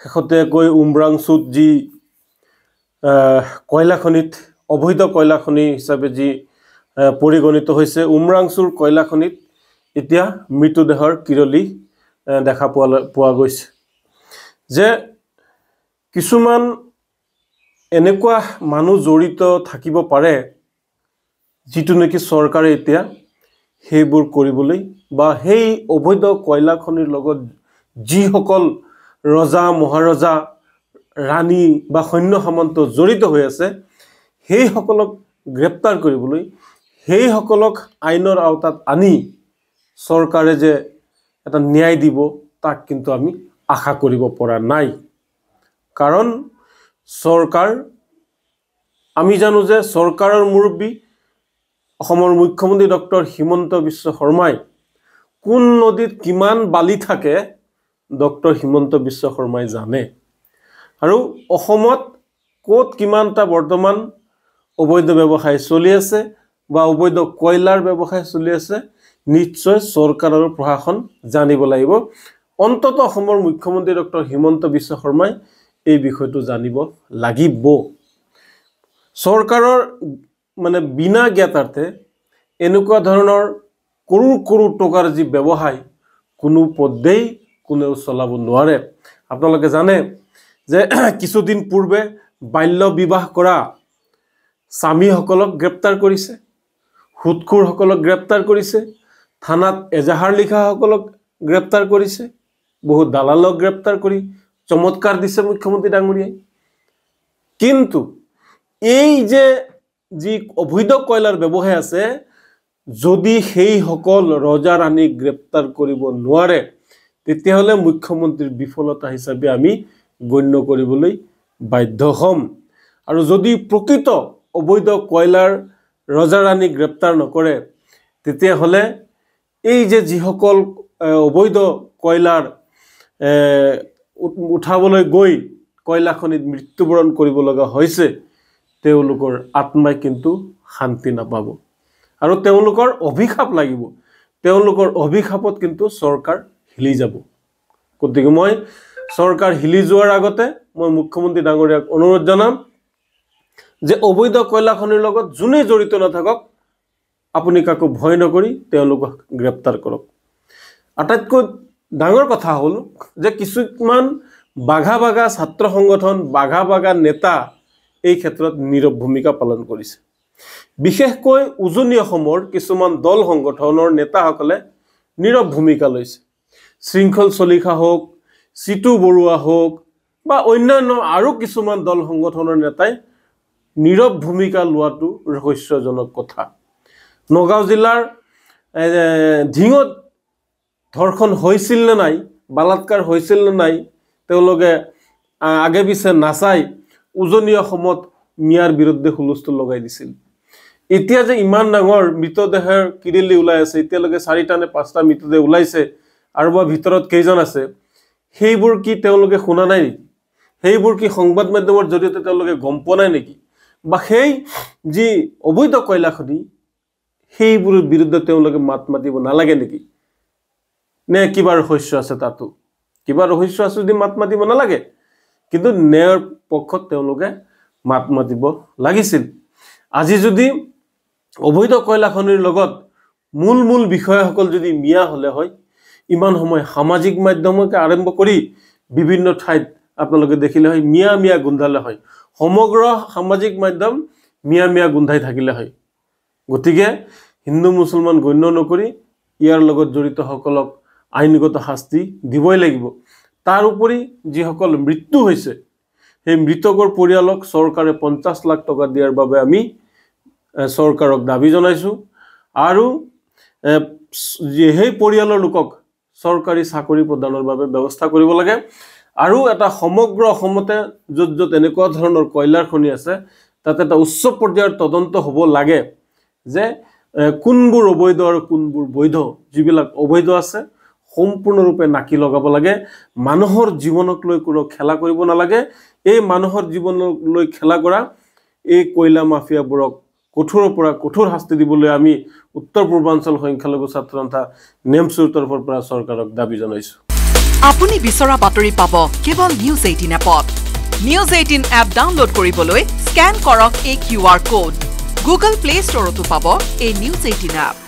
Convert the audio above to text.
শেহতীয়াকৈ উমৰাংচুত যি কয়লা খনিত অবৈধ কয়লা খনি হিচাপে যি পৰিগণিত হৈছে, উমৰাংচুৰ কয়লা খনিত এতিয়া মৃতদেহৰ কিৰলি দেখা পোৱা গৈছে। যে কিছুমান এনেকুৱা মানুহ জড়িত থাকিব পাৰে যিটো নেকি চৰকাৰে এতিয়া সেইবোৰ কৰিবলৈ বা সেই অবৈধ কয়লা খনিৰ লগত যিসকল ৰজা মহাৰজা ৰাণী বা সৈন্য সামন্ত জড়িত হৈ আছে সেইসকলক গ্ৰেপ্তাৰ কৰিবলৈ, সেইসকলক আইনৰ আওতাত আনি চৰকাৰে যে এটা ন্যায় দিব তাক কিন্তু আমি আশা কৰিব পৰা নাই। কাৰণ চৰকাৰ, আমি জানো যে চৰকাৰৰ মুৰব্বী অসমৰ মুখ্যমন্ত্ৰী ডক্টৰ হিমন্ত বিশ্ব শৰ্মাই কোন নদীত কিমান বালি থাকে ডক্টৰ হিমন্ত বিশ্ব শৰ্মাই জানে। আৰু অসমত ক'ত কিমানটা বৰ্তমান অবৈধ ব্যৱসায় চলি আছে বা অবৈধ কয়লাৰ ব্যৱসায় চলি আছে নিশ্চয় চৰকাৰ আৰু প্ৰশাসন জানিব লাগিব। অন্তত অসমৰ মুখ্যমন্ত্ৰী ডক্টৰ হিমন্ত বিশ্ব শৰ্মাই এই বিষয়টো জানিব লাগিব। চৰকাৰৰ মানে বিনা জ্ঞাতাৰ্থে এনেকুৱা ধৰণৰ কৰোৰ টকাৰ যি ব্যৱসায় কোনো পদ্ধেই কোনেও চলাব নোৱাৰে। আপোনালোকে জানে যে কিছুদিন পূৰ্বে বাল্য বিবাহ কৰা স্বামীসকলক গ্ৰেপ্তাৰ কৰিছে, সুদখোৰসকলক গ্ৰেপ্তাৰ কৰিছে, থানাত এজাহাৰ লিখাসকলক গ্ৰেপ্তাৰ কৰিছে, বহুত দালালক গ্ৰেপ্তাৰ কৰি চমৎকাৰ দিছে মুখ্যমন্ত্ৰী ডাঙৰীয়াই। কিন্তু এই যে যি অবৈধ কয়লাৰ ব্যৱসায় আছে, যদি সেইসকল ৰজা ৰাণীক গ্ৰেপ্তাৰ কৰিব নোৱাৰে তেতিয়াহ'লে মুখ্যমন্ত্ৰীৰ বিফলতা হিচাপে আমি গণ্য কৰিবলৈ বাধ্য হ'ম। আৰু যদি প্ৰকৃত অবৈধ কয়লাৰ ৰজা ৰাণীক গ্ৰেপ্তাৰ নকৰে তেতিয়াহ'লে এই যে যিসকল অবৈধ কয়লাৰ উঠাবলৈ গৈ কয়লা খনিত মৃত্যুবৰণ কৰিব লগা হৈছে তেওঁলোকৰ আত্মাই কিন্তু শান্তি নাপাব আৰু তেওঁলোকৰ অভিশাপ লাগিব। তেওঁলোকৰ অভিশাপত কিন্তু চৰকাৰ হিলি যাব। গতিকে মই চৰকাৰ হিলি যোৱাৰ আগতে মই মুখ্যমন্ত্ৰী ডাঙৰীয়াক অনুৰোধ জনাম যে অবৈধ কয়লা খনিৰ লগত যোনে জড়িত নাথাকক আপুনি কাকো ভয় নকৰি তেওঁলোকক গ্ৰেপ্তাৰ কৰক। আটাইতকৈ ডাঙৰ কথা হ'ল যে কিছুমান বাঘা ছাত্ৰ সংগঠন, বাঘা নেতা এই ক্ষেত্ৰত নীৰৱ ভূমিকা পালন কৰিছে। বিশেষকৈ উজনি অসমৰ কিছুমান দল সংগঠনৰ নেতাসকলে নীৰৱ ভূমিকা লৈছে। শৃংখল চলিখা হওক, চিতু বৰুৱা হওক বা অন্যান্য আৰু কিছুমান দল সংগঠনৰ নেতাই নীৰৱ ভূমিকা লোৱাটো ৰহস্যজনক কথা। নগাঁও জিলাৰ ধিঙত ধৰ্ষণ হৈছিল নে নাই, বালাৎকাৰ হৈছিল নে নাই তেওঁলোকে আগে পিছে নাচাই উজনি অসমত মিয়াৰ বিৰুদ্ধে হুলস্থুল লগাই দিছিল। এতিয়া যে ইমান ডাঙৰ মৃতদেহৰ কিৰিলি ওলাই আছে, এতিয়ালৈকে 4টা নে 5টা মৃতদেহ ওলাইছে আৰু বা ভিতৰত কেইজন আছে সেইবোৰ কি তেওঁলোকে শুনা নাই নেকি? সেইবোৰ কি সংবাদ মাধ্যমৰ জৰিয়তে তেওঁলোকে গম পোৱা নাই নেকি? বা সেই যি অবৈধ কয়লা খনি সেইবোৰৰ বিৰুদ্ধে তেওঁলোকে মাত মাতিব নালাগে নেকি? নে কিবা ৰহস্য আছে? তাতো কিবা ৰহস্য আছে যদি মাত মাতিব নালাগে, কিন্তু ন্যায়ৰ পক্ষত তেওঁলোকে মাত মাতিব লাগিছিল। আজি যদি অবৈধ কয়লা খনিৰ লগত মূল বিষয়াসকল যদি মিয়া হলে হয়, ইমান সময় সামাজিক মাধ্যমকে আৰম্ভ কৰি বিভিন্ন ঠাইত আপোনালোকে দেখিলে হয় মিয়া গোন্ধালে হয়, সমগ্ৰ সামাজিক মাধ্যম মিয়া গোন্ধাই থাকিলে হয়। গতিকে হিন্দু মুছলমান গণ্য নকৰি ইয়াৰ লগত জড়িত সকলক আইনগত শাস্তি দিবই লাগিব। তাৰ উপৰি যিসকল মৃত্যু হৈছে সেই মৃতকৰ পৰিয়ালক চৰকাৰে 50 লাখ টকা দিয়াৰ বাবে আমি চৰকাৰক দাবী জনাইছো আৰু সেই পৰিয়ালৰ লোকক চৰকাৰী চাকৰি প্ৰদানৰ বাবে ব্যৱস্থা কৰিব লাগে। আৰু এটা সমগ্ৰ অসমতে য'ত এনেকুৱা ধৰণৰ কয়লাৰ খনি আছে তাতে এটা উচ্চ পৰ্যায়ৰ তদন্ত হ'ব লাগে যে কোনবোৰ অবৈধ আৰু কোনবোৰ বৈধ। যিবিলাক অবৈধ আছে সম্পূৰ্ণৰূপে নাকি লগাব লাগে। মানুহৰ জীৱনক লৈ কোনো খেলা কৰিব নালাগে। এই মানুহৰ জীৱনক লৈ খেলা কৰা এই কয়লা মাফিয়াবোৰক কঠোৰৰ পৰা কঠোৰ শাস্তি দিবলৈ আমি উত্তৰ পূৰ্বাঞ্চল সংখ্যালঘু ছাত্ৰ সন্থা নেমচুৰ তৰফৰ পৰা চৰকাৰক দাবী জনাইছো। আপুনি বিচৰা বাতৰি পাব কেৱল নিউজ 18 এপত। নিউজ 18 এপ ডাউনলোড কৰিবলৈ স্ক্যান কৰক এই QR কোড। গুগল প্লে ষ্টৰতো পাব এই নিউজ 18 এপ।